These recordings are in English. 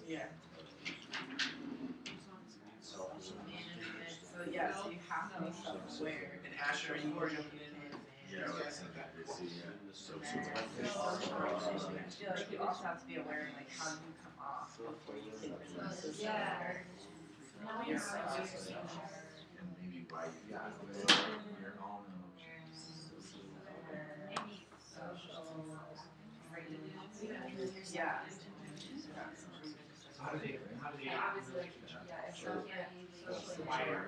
Yeah. Social management. So yeah, so you have to be self-aware. And Asher, you were jumping in. Yeah, like see, Social relationships. I feel like you also have to be aware of like how you come off before you can really social aware. You're social. and maybe why you feel your own emotions. Yeah. How do they Obviously, like, yeah, if so, yeah, you socially Wire.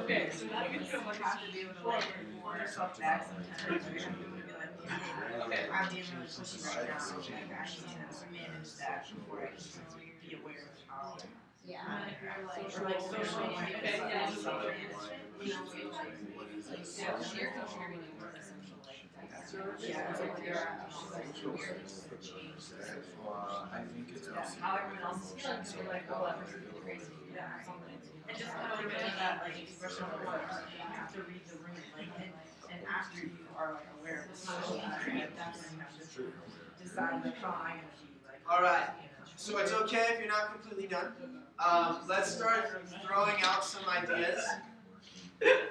Okay, so now you have to be able to like pull yourself back sometimes. You have to be like, okay, I'm being really pushy right now. I actually need to manage that before I can be aware of how. Yeah. Or like social management. Yeah, you're contributing to the social life. Yeah, it's like you're I think it's also. How everyone else is feeling, so you're like, oh, that person's really crazy. Yeah. Something. And just kind of like getting that like expression of like you have to read the room like and after you are like aware of the social like that's when you have to decide like how am I gonna be like. All right. You know. So it's okay if you're not completely done. Let's start throwing out some ideas.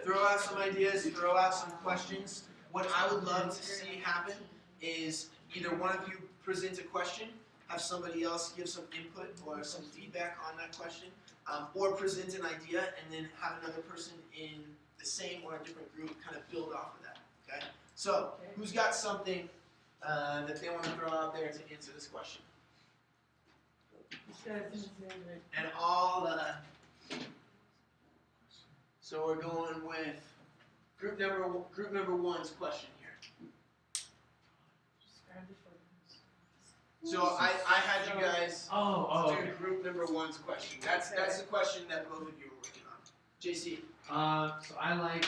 Throw out some ideas, throw out some questions. What I would love to see happen is either one of you present a question, have somebody else give some input or some feedback on that question, or present an idea and then have another person in the same or a different group kind of build off of that. Okay? So, who's got something that they want to throw out there to answer this question? And all so we're going with group number one's question here. So I had you guys do group number one's question. That's the question that both of you were working on. JC. So I like,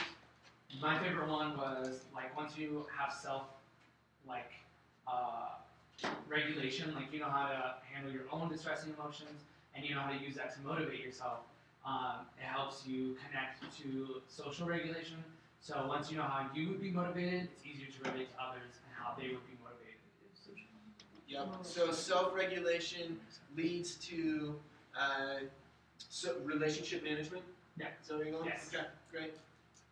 my favorite one was like once you have regulation, like you know how to handle your own distressing emotions and you know how to use that to motivate yourself. It helps you connect to social regulation. So once you know how you would be motivated, it's easier to relate to others and how they would be motivated. Yep. So self-regulation leads to relationship management. Yeah. So you're going. Yes. Okay. Great.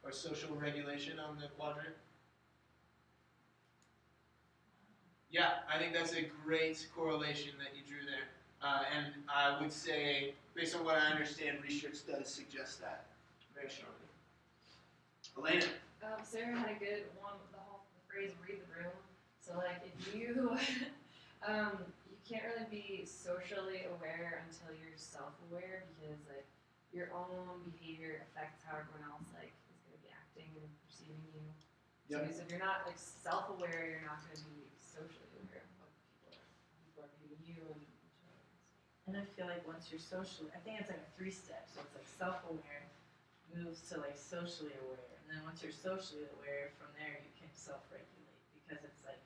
Or social regulation on the quadrant. Yeah, I think that's a great correlation that you drew there. And I would say, based on what I understand, research does suggest that very strongly. Elena. Sarah had a good one with the phrase "read the room." So like, if you you can't really be socially aware until you're self-aware because like your own behavior affects how everyone else like is going to be acting and perceiving you. Yep. So if you're not like self-aware, you're not going to be socially aware of what people are viewing you and each other. And I feel like once you're socially, I think it's like a 3-step. So it's like self-aware, moves to like socially aware, and then once you're socially aware, from there you can self-regulate because it's like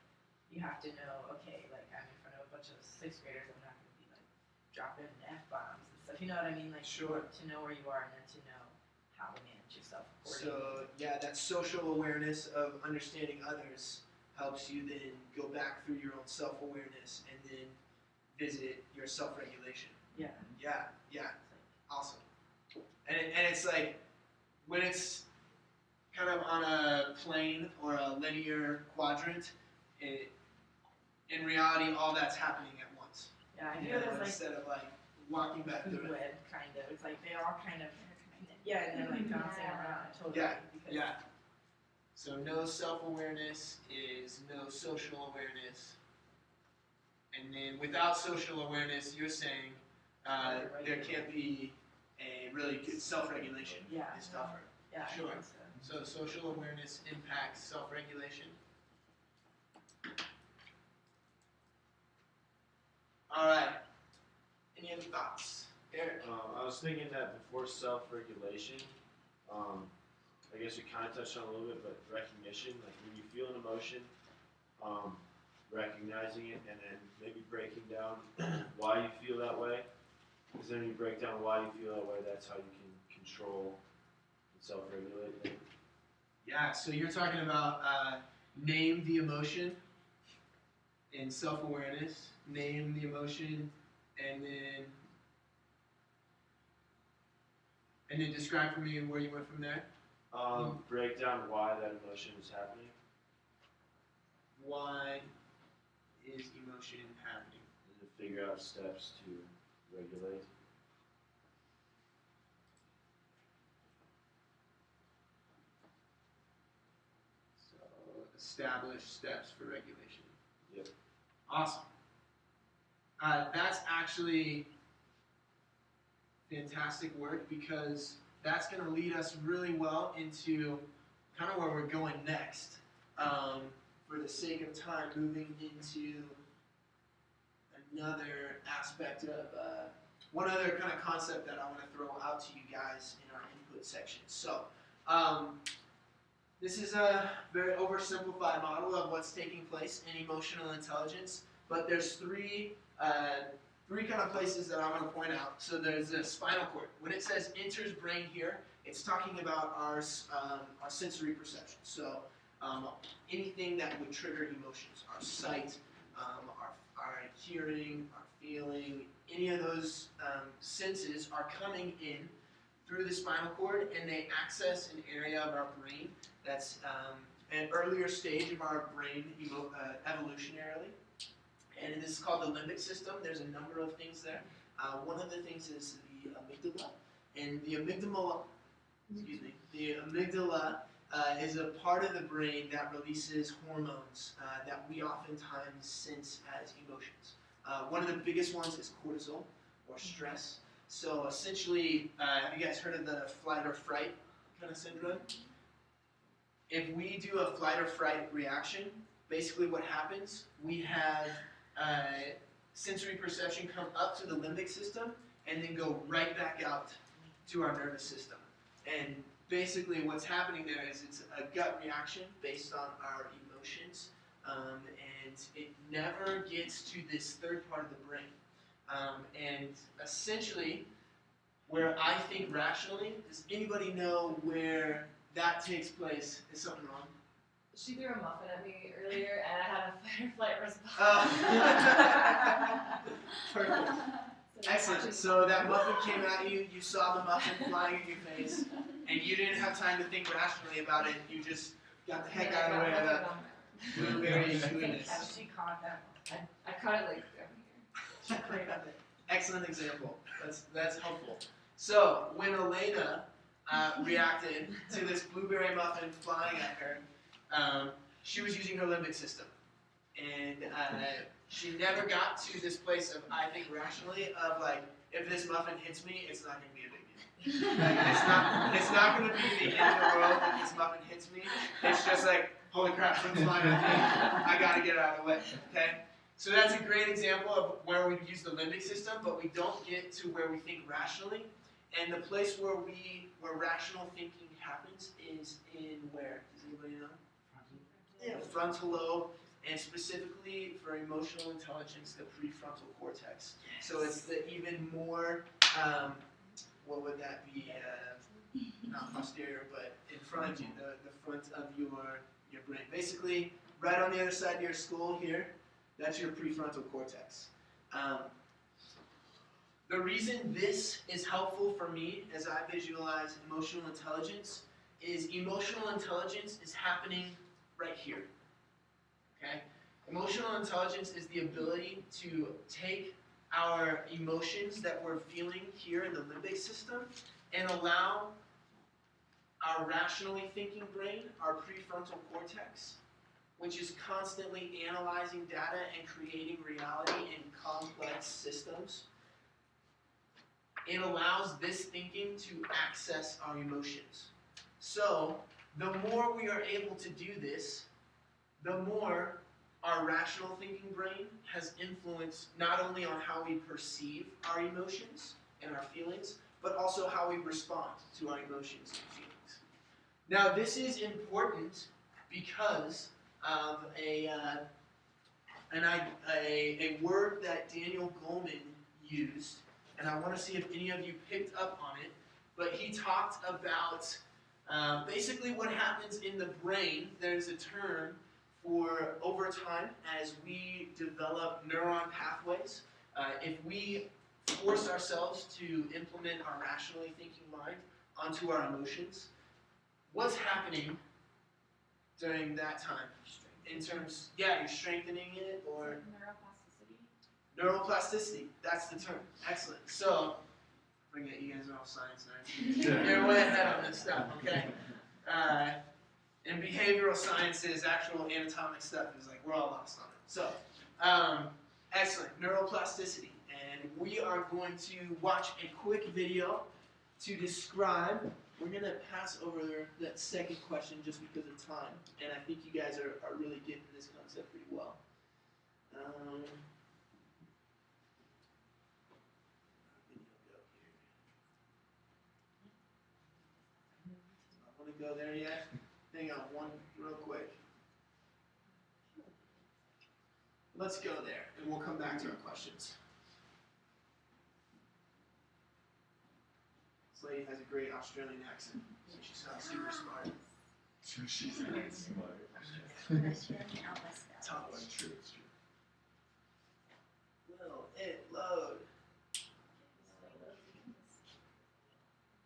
you have to know, okay, like I'm in front of a bunch of 6th graders, I'm not going to be like dropping F-bombs and stuff. You know what I mean? Like Sure. To know where you are and then to know how to manage yourself accordingly. So yeah, that social awareness of understanding others helps you then go back through your own self-awareness and then visit your self-regulation. Yeah. Yeah. Yeah. Awesome. And it's like when it's kind of on a plane or a linear quadrant, in reality, all that's happening at once. Yeah, I feel it's like instead of like walking back through it. web kind of. It's like they all kind of and they're like bouncing around totally. Yeah. Because Yeah. So no self-awareness is no social awareness. And then without social awareness, you're saying there can't be a really good self-regulation. Yeah. It's tougher. Yeah, I Sure. think so. So social awareness impacts self-regulation. All right. Any other thoughts? Eric? I was thinking that before self-regulation, I guess we kind of touched on it a little bit, but recognition, like when you feel an emotion, recognizing it and then maybe breaking down why you feel that way. Because then you break down why you feel that way, that's how you can control and self-regulate it. Yeah, so you're talking about name the emotion and self-awareness. Name the emotion, and then describe for me where you went from there. Break down why that emotion is happening. Why is emotion happening? And to figure out steps to regulate. So establish steps for regulation. Yep. Awesome. That's actually fantastic work, because that's going to lead us really well into kind of where we're going next. For the sake of time, moving into another aspect of one other kind of concept that I want to throw out to you guys in our input section. So, this is a very oversimplified model of what's taking place in emotional intelligence, but there's three kind of places that I want to point out. So there's the spinal cord. When it says enters brain here, it's talking about our sensory perception. So anything that would trigger emotions, our sight, our hearing, our feeling, any of those senses are coming in through the spinal cord, and they access an area of our brain that's an earlier stage of our brain evolutionarily. And this is called the limbic system. There's a number of things there. One of the things is the amygdala, and the amygdala is a part of the brain that releases hormones that we oftentimes sense as emotions. One of the biggest ones is cortisol, or stress. So essentially, have you guys heard of the flight or fright kind of syndrome? If we do a flight or fright reaction, basically what happens, we have sensory perception come up to the limbic system and then go right back out to our nervous system. And basically what's happening there is it's a gut reaction based on our emotions, and it never gets to this third part of the brain. And essentially, where I think rationally, does anybody know where that takes place? Is something wrong? She threw a muffin at me earlier, and I had a fight or flight response. Perfect. Excellent. So that muffin came at you, you saw the muffin flying in your face, and you didn't have time to think rationally about it. You just got the heck out of the way of that blueberry gooiness. She caught that one. I caught it like over here. She played with it. Excellent example. That's helpful. So when Elena reacted to this blueberry muffin flying at her, she was using her limbic system, and she never got to this place of, I think rationally, of like, if this muffin hits me, it's not going to be a big deal. Like, it's not going to be the end of the world if this muffin hits me. It's just like, holy crap, something's flying at me. I got to get out of the way. Okay. So that's a great example of where we use the limbic system, but we don't get to where we think rationally. And the place where rational thinking happens is in where? Does anybody know? Yeah, frontal lobe, and specifically for emotional intelligence, the prefrontal cortex. Yes. So it's the even more, what would that be? Not posterior, but in front of you, the front of your brain. Basically, right on the other side of your skull here, that's your prefrontal cortex. The reason this is helpful for me as I visualize emotional intelligence is emotional intelligence is happening right here. Okay? Emotional intelligence is the ability to take our emotions that we're feeling here in the limbic system and allow our rationally thinking brain, our prefrontal cortex, which is constantly analyzing data and creating reality in complex systems. It allows this thinking to access our emotions. So, the more we are able to do this, the more our rational thinking brain has influence not only on how we perceive our emotions and our feelings, but also how we respond to our emotions and feelings. Now, this is important because of a word that Daniel Goleman used, and I want to see if any of you picked up on it, but he talked about basically what happens in the brain. There's a term for over over time as we develop neuron pathways, if we force ourselves to implement our rationally thinking mind onto our emotions, what's happening during that time? In terms, yeah, you're strengthening it, or neuroplasticity. That's the term. Excellent. So, forget you guys are all science nerds. You're way ahead on this stuff, okay? And behavioral sciences, actual anatomic stuff is like we're all lost on it. So, excellent. Neuroplasticity. And we are going to watch a quick video to describe. We're going to pass over that second question just because of time. And I think you guys are really getting this concept pretty well. I want to go there yet. Hang on one real quick. Let's go there, and we'll come back to our questions. This lady has a great Australian accent. So she sounds super smart. She's not smart. Totally. It's true, it's true. Will it load?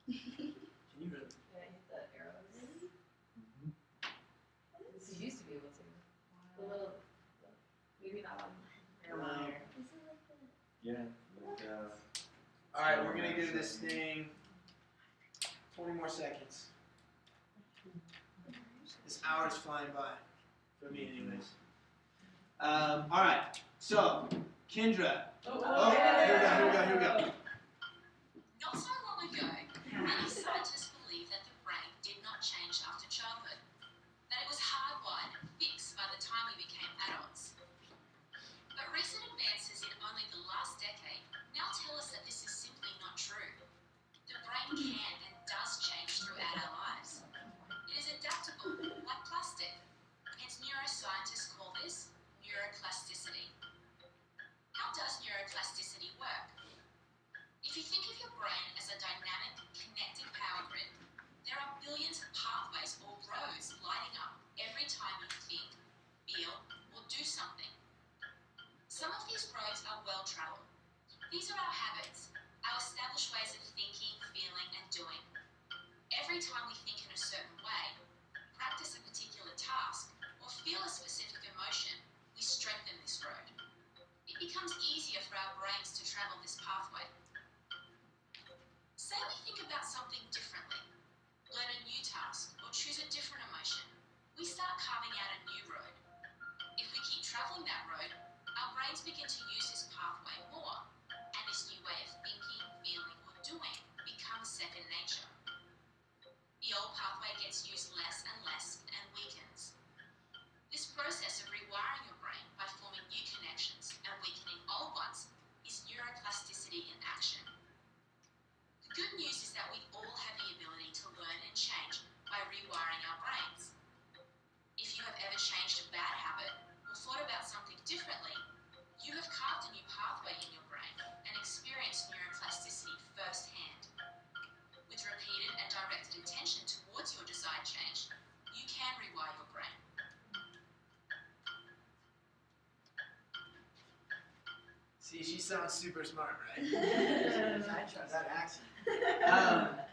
Can you really? Yeah, hit the arrows. This used to be able to. The little, maybe not on. Yeah, like, All right, we're gonna do this thing. 20 more seconds. This hour is flying by, for me, anyways. All right, so Kendra. Oh, here we go. Not so long ago, many scientists believed that the brain did not change after childhood, that it was hardwired and fixed by the time we became adults. But recent advances in only the last decade now tell us that this is simply not true. The brain can and does change throughout our lives. It is adaptable, like plastic. Hence, neuroscientists call this neuroplasticity. How does neuroplasticity work? If you think of your brain as a dynamic, connected power grid, there are billions of pathways or roads lighting up every time you think, feel, or do something. Some of these roads are well-traveled. These are our habits, our established ways of thinking, feeling, and doing. Every time we think in a certain way, practice a particular task, or feel a specific emotion, we strengthen this road. It becomes easier for our brains to travel this pathway. Say we think about something differently, learn a new task, or choose a different emotion. We start carving out a new road. If we keep traveling that road, our brains begin to use this pathway more, and this new way of thinking, feeling, or doing becomes second nature. The old pathway gets used less and less and weakens. This process of rewiring your brain by forming new connections and weakening old ones is neuroplasticity in action. The good news is that we all have the ability to learn and change by rewiring our brains. If you have ever changed a bad habit or thought about something differently, you have carved a new pathway in your brain and experienced neuroplasticity firsthand. With repeated and directed attention towards your desired change, you can rewire your brain. See, she sounds super smart, right? I trust That accent.